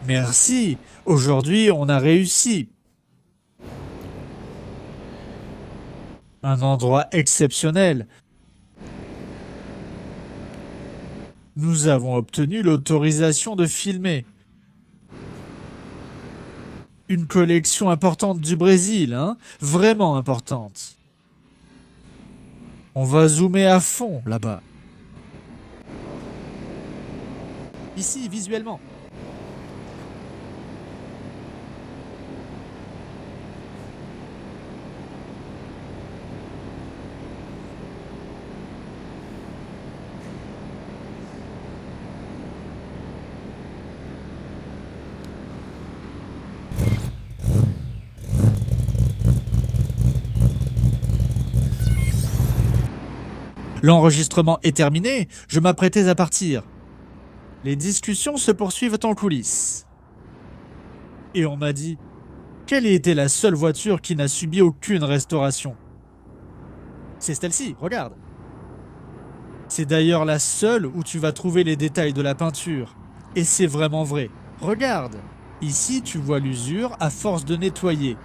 Merci, aujourd'hui on a réussi. Un endroit exceptionnel. Nous avons obtenu l'autorisation de filmer. Une collection importante du Brésil, hein? Vraiment importante. On va zoomer à fond là-bas. Ici, visuellement. L'enregistrement est terminé, je m'apprêtais à partir. Les discussions se poursuivent en coulisses. Et on m'a dit, quelle était la seule voiture qui n'a subi aucune restauration? C'est celle-ci, regarde. C'est d'ailleurs la seule où tu vas trouver les détails de la peinture. Et c'est vraiment vrai. Regarde. Ici, tu vois l'usure à force de nettoyer.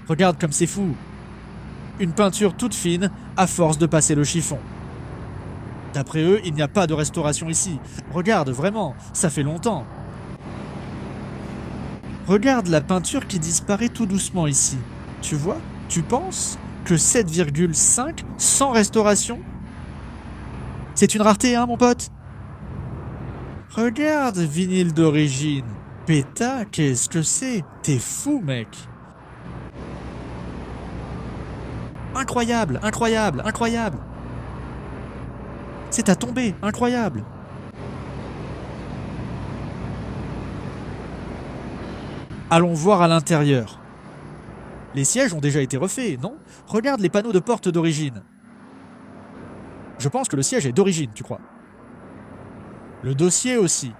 Regarde comme c'est fou. Une peinture toute fine à force de passer le chiffon. D'après eux, il n'y a pas de restauration ici. Regarde, vraiment, ça fait longtemps. Regarde la peinture qui disparaît tout doucement ici. Tu vois? Tu penses que 7,5 sans restauration? C'est une rareté, hein, mon pote? Regarde, vinyle d'origine. Péta, qu'est-ce que c'est? T'es fou, mec. Incroyable, incroyable, incroyable. C'est à tomber, incroyable. Allons voir à l'intérieur. Les sièges ont déjà été refaits, non? Regarde les panneaux de porte d'origine. Je pense que le siège est d'origine, tu crois? Le dossier aussi.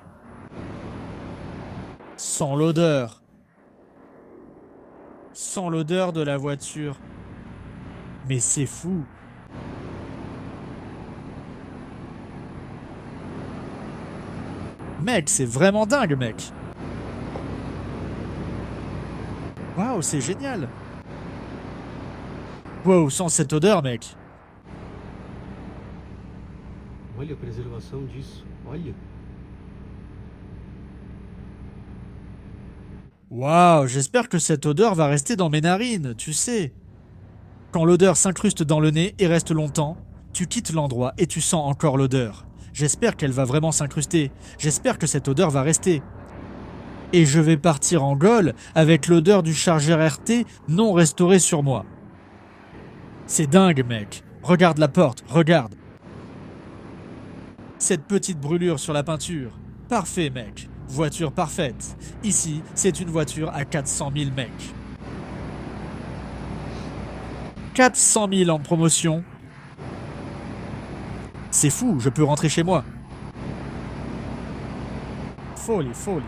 Sans l'odeur. Sans l'odeur de la voiture. Mais c'est fou. Mec, c'est vraiment dingue, mec. Waouh, c'est génial. Wow, sans cette odeur, mec. Olha a preservação disso, olha. Waouh, j'espère que cette odeur va rester dans mes narines, tu sais. Quand l'odeur s'incruste dans le nez et reste longtemps, tu quittes l'endroit et tu sens encore l'odeur. J'espère qu'elle va vraiment s'incruster. J'espère que cette odeur va rester. Et je vais partir en Gaule avec l'odeur du chargeur RT non restauré sur moi. C'est dingue, mec. Regarde la porte, regarde. Cette petite brûlure sur la peinture. Parfait, mec. Voiture parfaite. Ici, c'est une voiture à 400 000, mec. 400 000 en promotion. C'est fou, je peux rentrer chez moi. Folie, folie.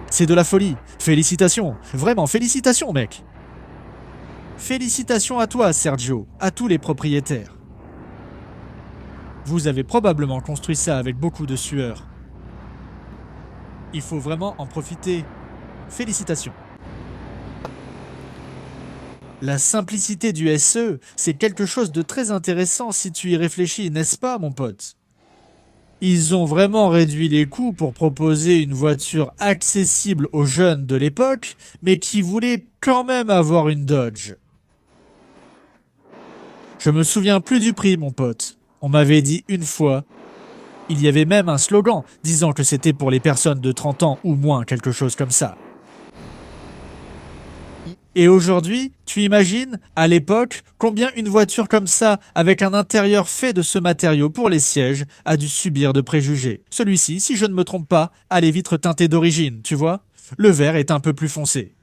C'est de la folie. Félicitations. Vraiment, félicitations, mec. Félicitations à toi, Sergio, à tous les propriétaires. Vous avez probablement construit ça avec beaucoup de sueur. Il faut vraiment en profiter. Félicitations. La simplicité du SE, c'est quelque chose de très intéressant si tu y réfléchis, n'est-ce pas, mon pote? Ils ont vraiment réduit les coûts pour proposer une voiture accessible aux jeunes de l'époque, mais qui voulaient quand même avoir une Dodge. Je me souviens plus du prix, mon pote. On m'avait dit une fois. Il y avait même un slogan disant que c'était pour les personnes de 30 ans ou moins, quelque chose comme ça. Et aujourd'hui, tu imagines, à l'époque, combien une voiture comme ça, avec un intérieur fait de ce matériau pour les sièges, a dû subir de préjugés. Celui-ci, si je ne me trompe pas, a les vitres teintées d'origine, tu vois? Le verre est un peu plus foncé.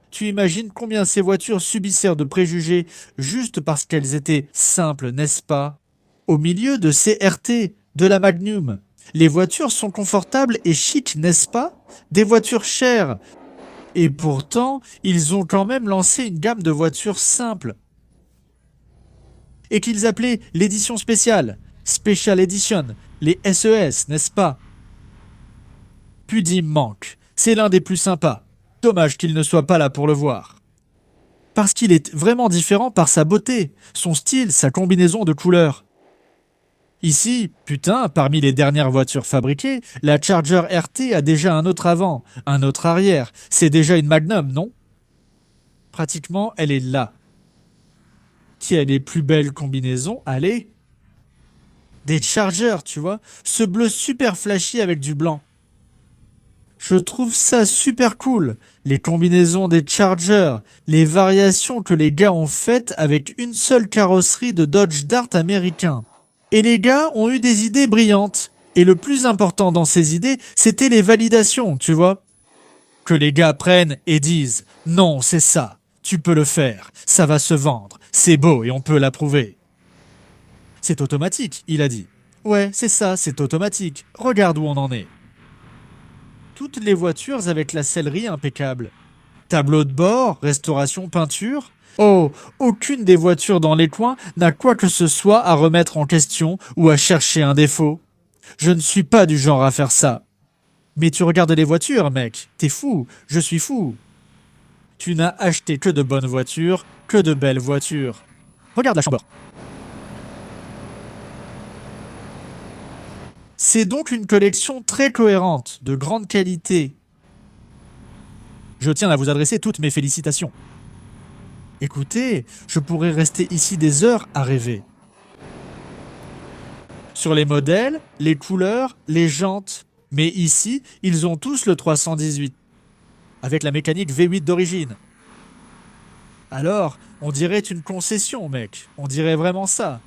Tu imagines combien ces voitures subissèrent de préjugés juste parce qu'elles étaient simples, n'est-ce pas? Au milieu de ces RT, de la Magnum, les voitures sont confortables et chic, n'est-ce pas? Des voitures chères. Et pourtant, ils ont quand même lancé une gamme de voitures simples. Et qu'ils appelaient l'édition spéciale, Special Edition, les SES, n'est-ce pas? Pudim manque. C'est l'un des plus sympas. Dommage qu'il ne soit pas là pour le voir. Parce qu'il est vraiment différent par sa beauté, son style, sa combinaison de couleurs. Ici, putain, parmi les dernières voitures fabriquées, la Charger RT a déjà un autre avant, un autre arrière. C'est déjà une Magnum, non? Pratiquement, elle est là. Qui a les plus belles combinaisons? Allez! Des Chargers, tu vois? Ce bleu super flashy avec du blanc. Je trouve ça super cool. Les combinaisons des Chargers, les variations que les gars ont faites avec une seule carrosserie de Dodge Dart américain. Et les gars ont eu des idées brillantes. Et le plus important dans ces idées, c'était les validations, tu vois. Que les gars prennent et disent « Non, c'est ça. Tu peux le faire. Ça va se vendre. C'est beau et on peut l'approuver. » C'est automatique, il a dit. Ouais, c'est ça, c'est automatique. Regarde où on en est. Toutes les voitures avec la sellerie impeccable. Tableau de bord, restauration, peinture. Oh, aucune des voitures dans les coins n'a quoi que ce soit à remettre en question ou à chercher un défaut. Je ne suis pas du genre à faire ça. Mais tu regardes les voitures, mec. T'es fou, je suis fou. Tu n'as acheté que de bonnes voitures, que de belles voitures. Regarde la chambre. C'est donc une collection très cohérente, de grande qualité. Je tiens à vous adresser toutes mes félicitations. Écoutez, je pourrais rester ici des heures à rêver. Sur les modèles, les couleurs, les jantes. Mais ici, ils ont tous le 318, avec la mécanique V8 d'origine. Alors, on dirait une concession, mec. On dirait vraiment ça.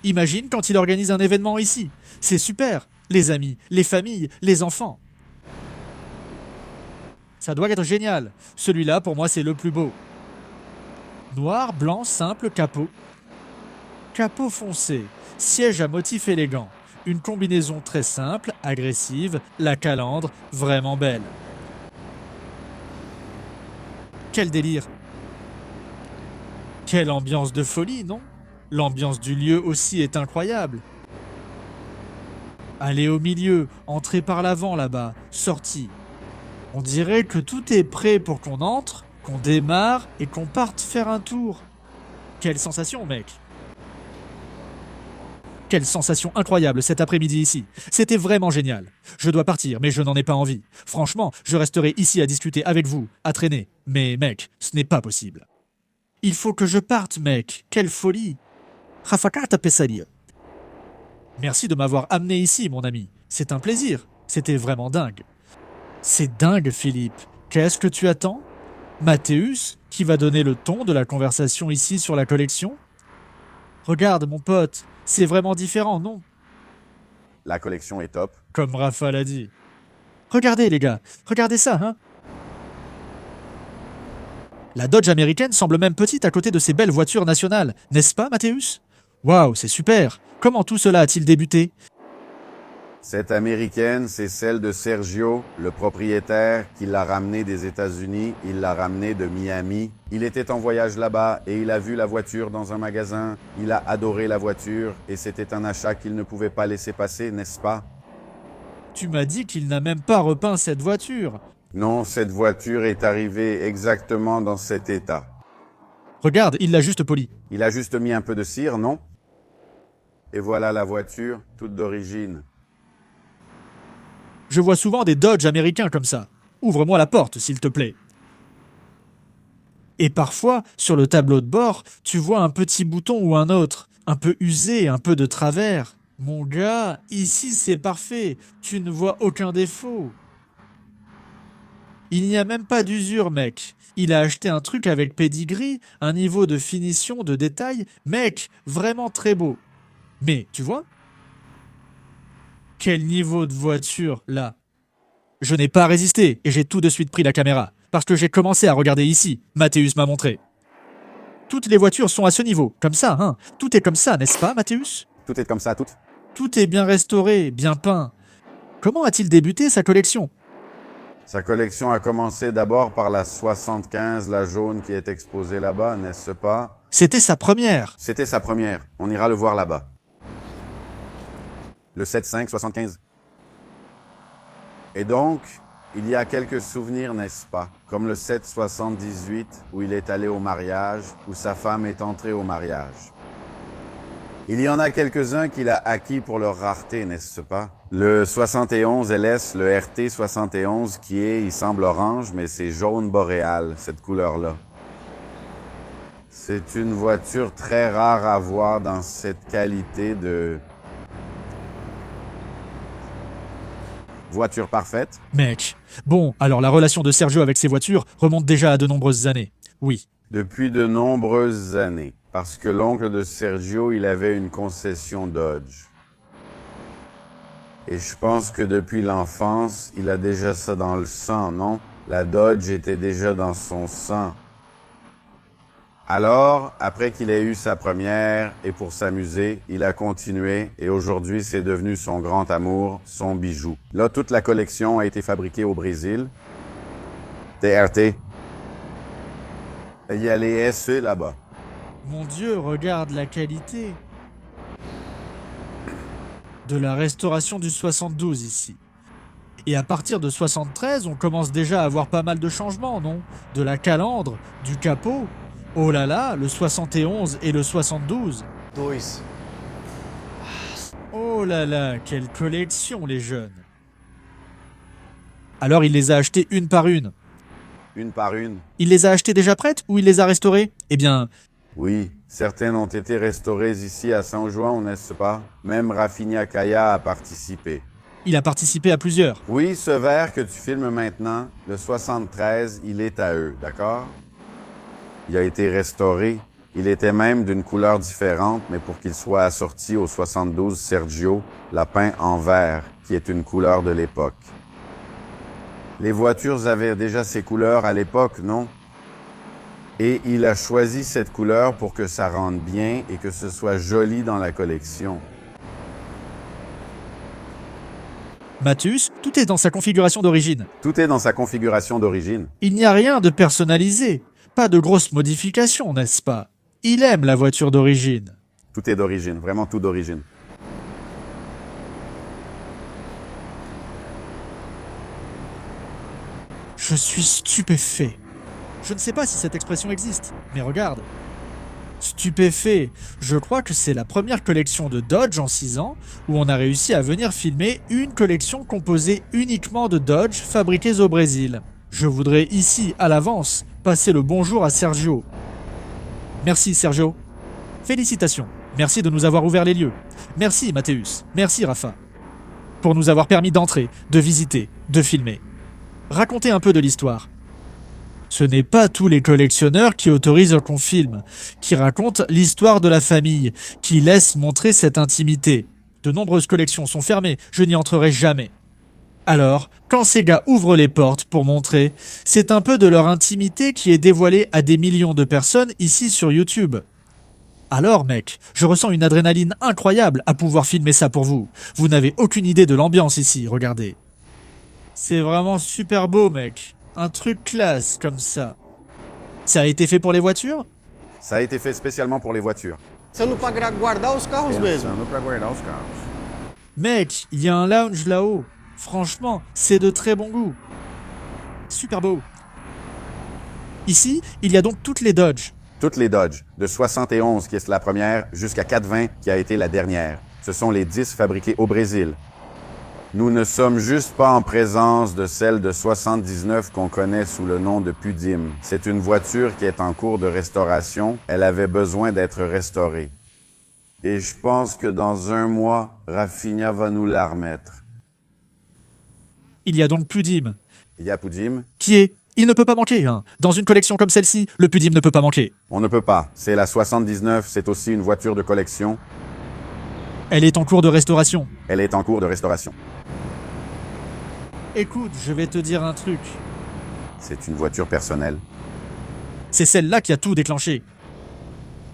Imagine quand il organise un événement ici. C'est super. Les amis, les familles, les enfants. Ça doit être génial. Celui-là, pour moi, c'est le plus beau. Noir, blanc, simple, capot. Capot foncé. Siège à motif élégant. Une combinaison très simple, agressive, la calandre, vraiment belle. Quel délire. Quelle ambiance de folie, non? L'ambiance du lieu aussi est incroyable. Allez au milieu, entrez par l'avant là-bas, sortie. On dirait que tout est prêt pour qu'on entre, qu'on démarre et qu'on parte faire un tour. Quelle sensation, mec! Quelle sensation incroyable cet après-midi ici. C'était vraiment génial. Je dois partir, mais je n'en ai pas envie. Franchement, je resterai ici à discuter avec vous, à traîner. Mais mec, ce n'est pas possible. Il faut que je parte, mec. Quelle folie! Rafakata Pesalia. Merci de m'avoir amené ici, mon ami. C'est un plaisir. C'était vraiment dingue. C'est dingue, Philippe. Qu'est-ce que tu attends? Mathéus, qui va donner le ton de la conversation ici sur la collection? Regarde, mon pote, c'est vraiment différent, non? La collection est top. Comme Rafa l'a dit. Regardez, les gars, regardez ça, hein? La Dodge américaine semble même petite à côté de ces belles voitures nationales, n'est-ce pas, Mathéus? Waouh, c'est super! Comment tout cela a-t-il débuté? Cette américaine, c'est celle de Sergio, le propriétaire, qui l'a ramenée des États-Unis. Il l'a ramenée de Miami. Il était en voyage là-bas et il a vu la voiture dans un magasin. Il a adoré la voiture et c'était un achat qu'il ne pouvait pas laisser passer, n'est-ce pas? Tu m'as dit qu'il n'a même pas repeint cette voiture. Non, cette voiture est arrivée exactement dans cet état. Regarde, il l'a juste poli. Il a juste mis un peu de cire, non? Et voilà la voiture, toute d'origine. Je vois souvent des Dodge américains comme ça. Ouvre-moi la porte, s'il te plaît. Et parfois, sur le tableau de bord, tu vois un petit bouton ou un autre, un peu usé, un peu de travers. Mon gars, ici c'est parfait, tu ne vois aucun défaut. Il n'y a même pas d'usure, mec. Il a acheté un truc avec pedigree, un niveau de finition, de détail, mec, vraiment très beau. Mais, tu vois? Quel niveau de voiture, là? Je n'ai pas résisté et j'ai tout de suite pris la caméra. Parce que j'ai commencé à regarder ici. Mathéus m'a montré. Toutes les voitures sont à ce niveau. Comme ça, hein? Tout est comme ça, n'est-ce pas, Mathéus? Tout est comme ça, tout. Tout est bien restauré, bien peint. Comment a-t-il débuté sa collection? Sa collection a commencé d'abord par la 75, la jaune qui est exposée là-bas, n'est-ce pas? C'était sa première. C'était sa première. On ira le voir là-bas. Le 75 75. Et donc, il y a quelques souvenirs, n'est-ce pas? Comme le 778, où il est allé au mariage, où sa femme est entrée au mariage. Il y en a quelques-uns qu'il a acquis pour leur rareté, n'est-ce pas? Le 71 LS, le RT 71, il semble orange, mais c'est jaune boréal, cette couleur-là. C'est une voiture très rare à voir dans cette qualité de voiture parfaite. Mec. Bon, alors la relation de Sergio avec ses voitures remonte déjà à de nombreuses années. Oui. Depuis de nombreuses années. Parce que l'oncle de Sergio, il avait une concession Dodge. Et je pense que depuis l'enfance, il a déjà ça dans le sang, non? La Dodge était déjà dans son sang. Alors, après qu'il ait eu sa première, et pour s'amuser, il a continué, et aujourd'hui, c'est devenu son grand amour, son bijou. Là, toute la collection a été fabriquée au Brésil. TRT. Il y a les SE là-bas. Mon Dieu, regarde la qualité de la restauration du 72 ici. Et à partir de 73, on commence déjà à avoir pas mal de changements, non? De la calandre, du capot. Oh là là, le 71 et le 72. Dois. Oh là là, quelle collection les jeunes. Alors il les a achetées une par une. Une par une. Il les a achetées déjà prêtes ou il les a restaurées? Eh bien, Oui, certaines ont été restaurées ici à San Juan, n'est-ce pas? Même Rafinha Kaya a participé. il a participé à plusieurs. Oui, ce verre que tu filmes maintenant, le 73, il est à eux, d'accord? Il a été restauré. Il était même d'une couleur différente, mais pour qu'il soit assorti au 72, Sergio l'a peint en vert, qui est une couleur de l'époque. Les voitures avaient déjà ces couleurs à l'époque, non? Et il a choisi cette couleur pour que ça rende bien et que ce soit joli dans la collection. Matthäus, tout est dans sa configuration d'origine. Tout est dans sa configuration d'origine. Il n'y a rien de personnalisé. Pas de grosses modifications, n'est-ce pas? Il aime la voiture d'origine. Tout est d'origine, vraiment tout d'origine. Je suis stupéfait. Je ne sais pas si cette expression existe, mais regarde. Stupéfait. Je crois que c'est la première collection de Dodge en 6 ans où on a réussi à venir filmer une collection composée uniquement de Dodge fabriqués au Brésil. Je voudrais ici, à l'avance, passer le bonjour à Sergio. Merci Sergio. Félicitations. Merci de nous avoir ouvert les lieux. Merci Matthäus. Merci Rafa. Pour nous avoir permis d'entrer, de visiter, de filmer. Racontez un peu de l'histoire. Ce n'est pas tous les collectionneurs qui autorisent qu'on filme, qui racontent l'histoire de la famille, qui laissent montrer cette intimité. De nombreuses collections sont fermées, je n'y entrerai jamais. Alors, quand ces gars ouvrent les portes pour montrer, c'est un peu de leur intimité qui est dévoilée à des millions de personnes ici sur YouTube. Alors mec, je ressens une adrénaline incroyable à pouvoir filmer ça pour vous. Vous n'avez aucune idée de l'ambiance ici, regardez. C'est vraiment super beau mec. Un truc classe comme ça. Ça a été fait pour les voitures? Ça a été fait spécialement pour les voitures. Sendo para guardar os carros mesmo. Para guardar os carros. Mec, il y a un lounge là-haut. Franchement, c'est de très bon goût. Super beau. Ici, il y a donc toutes les Dodge. Toutes les Dodge, de 71 qui est la première jusqu'à 420 qui a été la dernière. Ce sont les 10 fabriqués au Brésil. Nous ne sommes juste pas en présence de celle de 79 qu'on connaît sous le nom de Pudim. C'est une voiture qui est en cours de restauration. Elle avait besoin d'être restaurée. Et je pense que dans 1 mois, Rafinha va nous la remettre. Il y a donc Pudim. Il y a Pudim. Qui est... Il ne peut pas manquer, hein. Dans une collection comme celle-ci, le Pudim ne peut pas manquer. On ne peut pas. C'est la 79, c'est aussi une voiture de collection. Elle est en cours de restauration. Elle est en cours de restauration. Écoute, je vais te dire un truc. C'est une voiture personnelle. C'est celle-là qui a tout déclenché.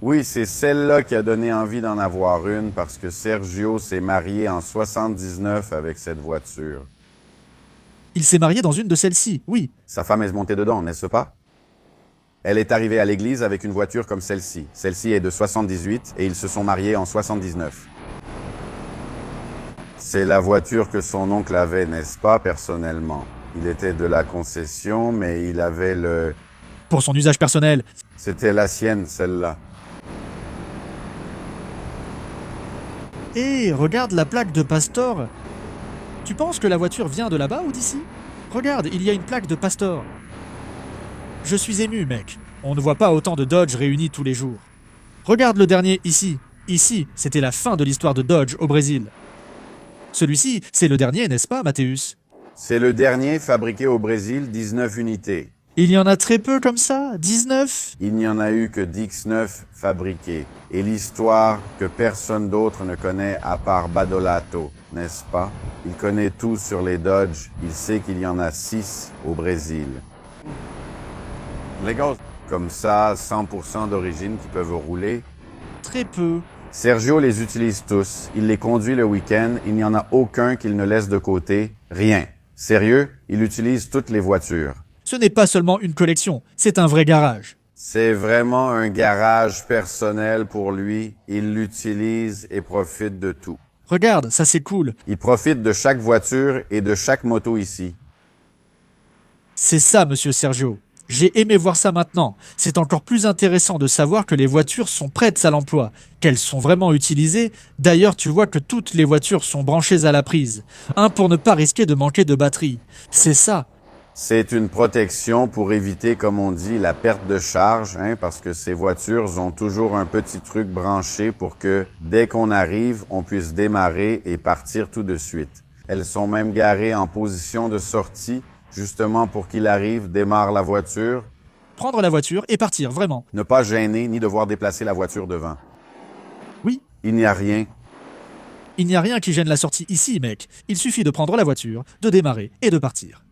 Oui, c'est celle-là qui a donné envie d'en avoir une parce que Sergio s'est marié en 79 avec cette voiture. Il s'est marié dans une de celles-ci, oui. Sa femme est montée dedans, n'est-ce pas? Elle est arrivée à l'église avec une voiture comme celle-ci. Celle-ci est de 78 et ils se sont mariés en 79. C'est la voiture que son oncle avait, n'est-ce pas, personnellement? Il était de la concession, mais il avait le... Pour son usage personnel. C'était la sienne, celle-là. Hé, regarde la plaque de Pastor. Tu penses que la voiture vient de là-bas ou d'ici? Regarde, il y a une plaque de Pastor. Je suis ému, mec. On ne voit pas autant de Dodge réunis tous les jours. Regarde le dernier ici. Ici, c'était la fin de l'histoire de Dodge au Brésil. Celui-ci, c'est le dernier, n'est-ce pas, Mathéus? C'est le dernier fabriqué au Brésil, 19 unités. Il y en a très peu comme ça, 19? Il n'y en a eu que 19 fabriqués. Et l'histoire que personne d'autre ne connaît à part Badolato, n'est-ce pas? Il connaît tout sur les Dodge. Il sait qu'il y en a 6 au Brésil. Les gars, comme ça, 100% d'origine qui peuvent rouler. Très peu. Sergio les utilise tous. Il les conduit le week-end. Il n'y en a aucun qu'il ne laisse de côté. Rien. Sérieux, il utilise toutes les voitures. Ce n'est pas seulement une collection, c'est un vrai garage. C'est vraiment un garage personnel pour lui. Il l'utilise et profite de tout. Regarde, ça c'est cool. Il profite de chaque voiture et de chaque moto ici. C'est ça, monsieur Sergio. J'ai aimé voir ça maintenant. C'est encore plus intéressant de savoir que les voitures sont prêtes à l'emploi, qu'elles sont vraiment utilisées. D'ailleurs, tu vois que toutes les voitures sont branchées à la prise. Pour ne pas risquer de manquer de batterie. C'est ça. C'est une protection pour éviter, comme on dit, la perte de charge, parce que ces voitures ont toujours un petit truc branché pour que, dès qu'on arrive, on puisse démarrer et partir tout de suite. Elles sont même garées en position de sortie, justement pour qu'il arrive, démarre la voiture. Prendre la voiture et partir, vraiment. Ne pas gêner ni devoir déplacer la voiture devant. Oui. Il n'y a rien. Il n'y a rien qui gêne la sortie ici, mec. Il suffit de prendre la voiture, de démarrer et de partir.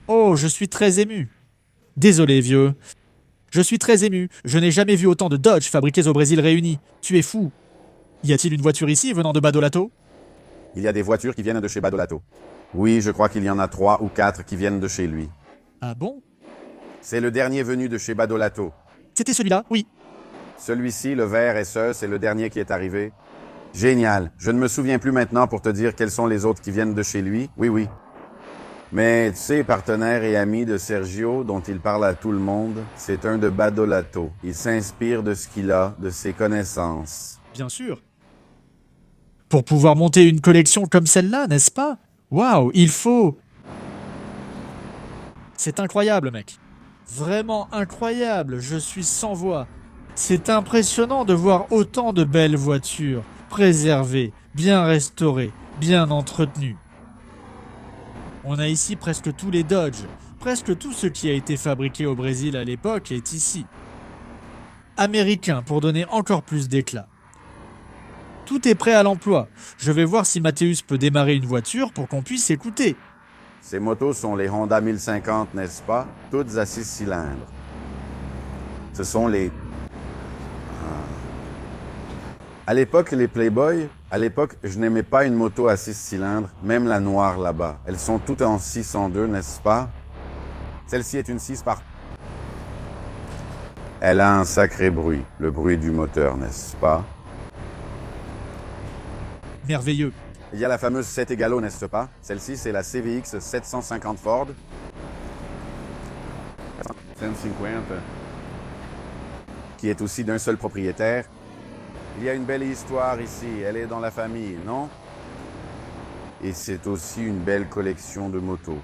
Oh, je suis très ému. Désolé, vieux. Je suis très ému. Je n'ai jamais vu autant de Dodge fabriqués au Brésil réunis. Tu es fou. Y a-t-il une voiture ici venant de Badolato? Il y a des voitures qui viennent de chez Badolato. Oui, je crois qu'il y en a 3 ou 4 qui viennent de chez lui. Ah bon? C'est le dernier venu de chez Badolato. C'était celui-là, oui. Celui-ci, le vert SE, c'est le dernier qui est arrivé. Génial. Je ne me souviens plus maintenant pour te dire quels sont les autres qui viennent de chez lui. Oui. Mais tu sais, partenaire et ami de Sergio, dont il parle à tout le monde, c'est un de Badolato. Il s'inspire de ce qu'il a, de ses connaissances. Bien sûr. Pour pouvoir monter une collection comme celle-là, n'est-ce pas? Waouh, il faut... C'est incroyable, mec. Vraiment incroyable, je suis sans voix. C'est impressionnant de voir autant de belles voitures, préservées, bien restaurées, bien entretenues. On a ici presque tous les Dodge. Presque tout ce qui a été fabriqué au Brésil à l'époque est ici. Américain pour donner encore plus d'éclat. Tout est prêt à l'emploi. Je vais voir si Mathéus peut démarrer une voiture pour qu'on puisse écouter. Ces motos sont les Honda 1050, n'est-ce pas? Toutes à 6 cylindres. Ce sont les... À l'époque, les Playboy, je n'aimais pas une moto à 6 cylindres, même la noire là-bas. Elles sont toutes en 602, n'est-ce pas? Celle-ci est une 6 par... Elle a un sacré bruit, le bruit du moteur, n'est-ce pas? Merveilleux. Il y a la fameuse 7 égalo, n'est-ce pas? Celle-ci, c'est la CVX 750 Ford. 150. Qui est aussi d'un seul propriétaire. Il y a une belle histoire ici, elle est dans la famille, non? Et c'est aussi une belle collection de motos.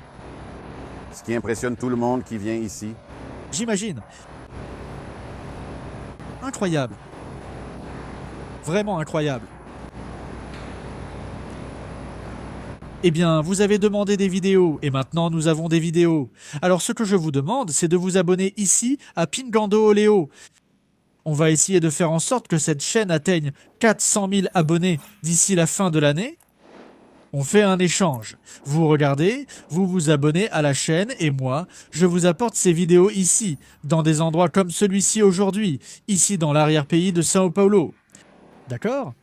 Ce qui impressionne tout le monde qui vient ici. J'imagine. Incroyable. Vraiment incroyable. Eh bien, vous avez demandé des vidéos, et maintenant nous avons des vidéos. Alors ce que je vous demande, c'est de vous abonner ici à Pingando Oleo. On va essayer de faire en sorte que cette chaîne atteigne 400 000 abonnés d'ici la fin de l'année. On fait un échange. Vous regardez, vous vous abonnez à la chaîne et moi, je vous apporte ces vidéos ici, dans des endroits comme celui-ci aujourd'hui, ici dans l'arrière-pays de São Paulo. D'accord ?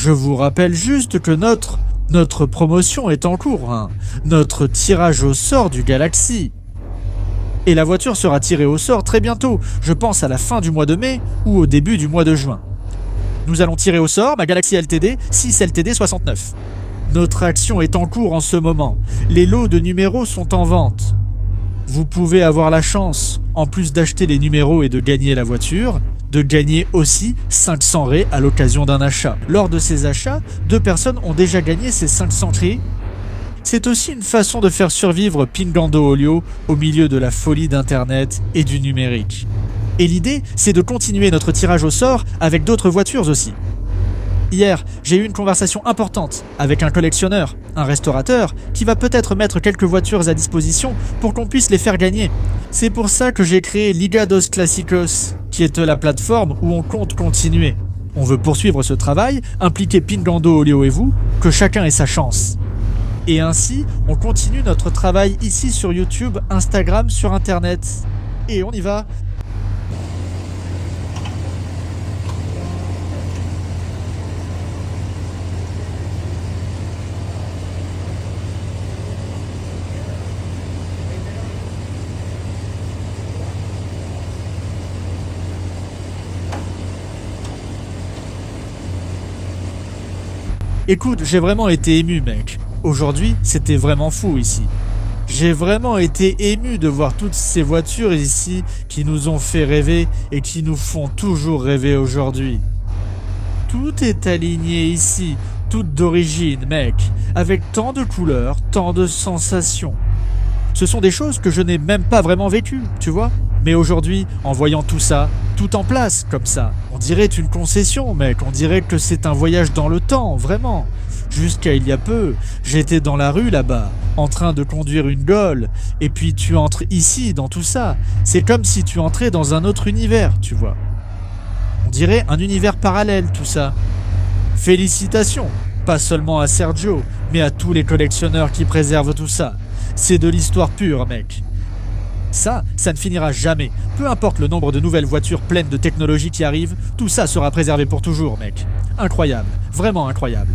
Je vous rappelle juste que notre promotion est en cours, hein. Notre tirage au sort du Galaxy. Et la voiture sera tirée au sort très bientôt, je pense à la fin du mois de mai ou au début du mois de juin. Nous allons tirer au sort ma Galaxy LTD 6 LTD 69. Notre action est en cours en ce moment. Les lots de numéros sont en vente. Vous pouvez avoir la chance, en plus d'acheter les numéros et de gagner la voiture, de gagner aussi 500 raies à l'occasion d'un achat. Lors de ces achats, 2 personnes ont déjà gagné ces 500 raies. C'est aussi une façon de faire survivre Pingando Olio au milieu de la folie d'Internet et du numérique. Et l'idée, c'est de continuer notre tirage au sort avec d'autres voitures aussi. Hier, j'ai eu une conversation importante avec un collectionneur, un restaurateur, qui va peut-être mettre quelques voitures à disposition pour qu'on puisse les faire gagner. C'est pour ça que j'ai créé Liga dos Clásicos, qui est la plateforme où on compte continuer. On veut poursuivre ce travail, impliquer Pingando Olio et vous, que chacun ait sa chance. Et ainsi, on continue notre travail ici sur YouTube, Instagram, sur Internet. Et on y va. Écoute, j'ai vraiment été ému, mec. Aujourd'hui, c'était vraiment fou ici. J'ai vraiment été ému de voir toutes ces voitures ici qui nous ont fait rêver et qui nous font toujours rêver aujourd'hui. Tout est aligné ici, tout d'origine, mec, avec tant de couleurs, tant de sensations. Ce sont des choses que je n'ai même pas vraiment vécues, tu vois. Mais aujourd'hui, en voyant tout ça, tout en place, comme ça, on dirait une concession, mec, on dirait que c'est un voyage dans le temps, vraiment. Jusqu'à il y a peu, j'étais dans la rue là-bas, en train de conduire une Gol, et puis tu entres ici, dans tout ça. C'est comme si tu entrais dans un autre univers, tu vois. On dirait un univers parallèle, tout ça. Félicitations, pas seulement à Sergio, mais à tous les collectionneurs qui préservent tout ça. C'est de l'histoire pure, mec. Ça ne finira jamais. Peu importe le nombre de nouvelles voitures pleines de technologie qui arrivent, tout ça sera préservé pour toujours, mec. Incroyable, vraiment incroyable.